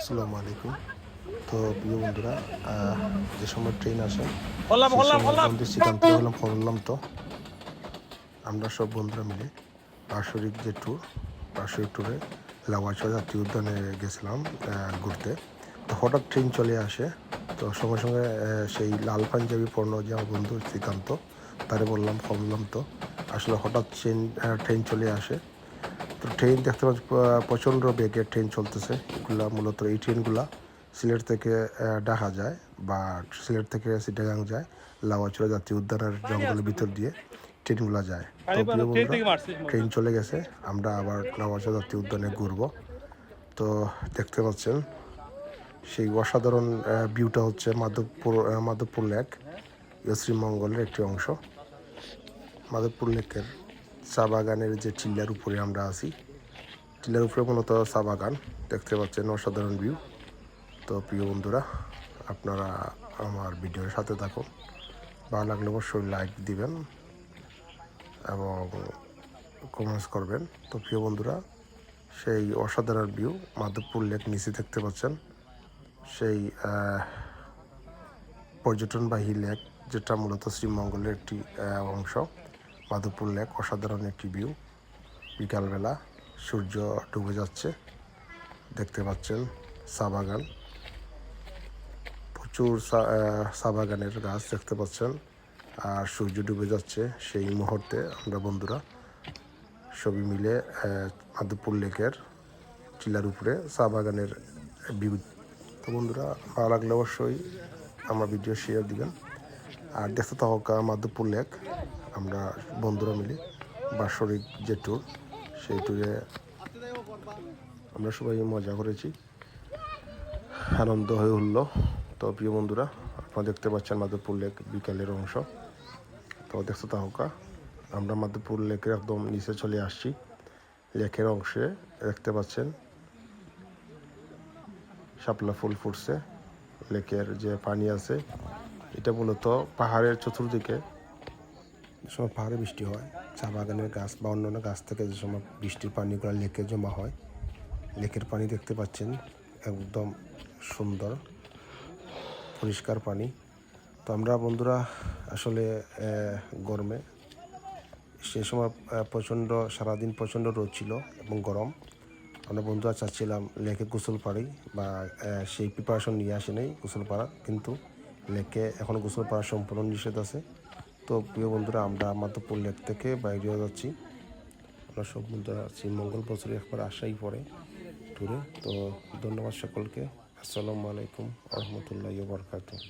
আসসালামু আলাইকুম। তো প্রিয় বন্ধুরা, যে সময় ট্রেন আসে হলাম সেই হলাম সময় হলাম বন্ধু শ্রীকান্ত হলাম বললাম তো আমরা সব বন্ধুরা মিলে বাৎসরিক যে বাৎসরিক ট্যুরে লাউয়াচড়া জাতীয় উদ্যানে গেছিলাম ঘুরতে। তো হঠাৎ ট্রেন চলে আসে। তো সঙ্গে সঙ্গে সেই লাল পাঞ্জাবি পরন যে আমার বন্ধু শ্রীকান্ত, তারে বললাম তো আসলে হঠাৎ ট্রেন চলে আসে। তো ট্রেন দেখতে পাচ্ছি প্রচণ্ড বেগে ট্রেন চলতেছে। এগুলা মূলত এই ট্রেনগুলা সিলেট থেকে ঢাকা যায় বা সিলেট থেকে চিটাগাং যায়। লাউয়াচড়া জাতীয় উদ্যানের জঙ্গলের ভিতর দিয়ে ট্রেনগুলো যায়। তো প্রিয় বন্ধুরা, ট্রেন চলে গেছে, আমরা আবার লাউয়াচড়া জাতীয় উদ্যানে ঘুরব। তো দেখতে পাচ্ছেন সেই অসাধারণ ভিউটা হচ্ছে মাধবপুর লেক, শ্রীমঙ্গলের একটি অংশ। মাধবপুর লেকের চা বাগানের যে টিলার উপরে আমরা আছি, টিলার উপরে মূলত চা বাগান দেখতে পাচ্ছেন, অসাধারণ ভিউ। তো প্রিয় বন্ধুরা, আপনারা আমার ভিডিওর সাথে থাকুন। ভালো লাগলে অবশ্যই লাইক দিবেন এবং কমেন্টস করবেন। তো প্রিয় বন্ধুরা, সেই অসাধারণ ভিউ মাধবপুর লেক নিচে দেখতে পাচ্ছেন, সেই পর্যটনবাহী লেক যেটা মূলত শ্রীমঙ্গলের একটি অংশ। মাধবপুর লেক অসাধারণ একটি ভিউ। বিকালবেলা সূর্য ডুবে যাচ্ছে, দেখতে পাচ্ছেন চা বাগান, প্রচুর চা বাগানের গাছ দেখতে পাচ্ছেন, আর সূর্য ডুবে যাচ্ছে। সেই মুহূর্তে আমরা বন্ধুরা সবই মিলে মাধবপুর লেকের টিলার উপরে চা বাগানের ভিউ। তো বন্ধুরা, ভালো লাগলে অবশ্যই আমার ভিডিও শেয়ার দিবেন। আর দেখতে থাকুক মাধবপুর লেক। আমরা বন্ধুরা মিলে বাৎসরিক যে ট্যুর, সেই ট্যুরে আমরা সবাই মজা করেছি, আনন্দ হয়ে উঠল। তো প্রিয় বন্ধুরা, আপনারা দেখতে পাচ্ছেন মাধবপুর লেক বিকালের অংশ। তো দেখতে থাকুক, আমরা মাধবপুর লেকের একদম নিচে চলে আসছি। লেকের অংশে দেখতে পাচ্ছেন শাপলা ফুল ফুটছে। লেকের যে পানি আছে, এটা মূলত পাহাড়ের চতুর্দিকে যে সময় পাহাড়ে বৃষ্টি হয়, চা বাগানের গাছ বা অন্যান্য গাছ থেকে যে সময় বৃষ্টির পানিগুলো লেকে জমা হয়, লেকের পানি দেখতে পাচ্ছেন একদম সুন্দর পরিষ্কার পানি। তো আমরা বন্ধুরা আসলে গরমে সে সময় সারাদিন প্রচণ্ড রোদ ছিল এবং গরম। আমরা বন্ধুরা চাচ্ছিলাম লেকে গোসল পাড়ি বা সেই প্রিপারেশন নিয়ে আসি নাই গোসল পাড়া, কিন্তু লেকে এখন গোসল পাড়া সম্পূর্ণ নিষেধ আছে। তো প্রিয় বন্ধুরা, আমরা মাধবপুর লেক থেকে বাইরেও যাচ্ছি। আমরা সব বন্ধুরা শ্রীমঙ্গল বছরে একবার আসাই পড়ে ট্যুরে। তো ধন্যবাদ সকলকে। আসসালামু আলাইকুম ওয়া রাহমাতুল্লাহি ওয়া বারাকাতুহু।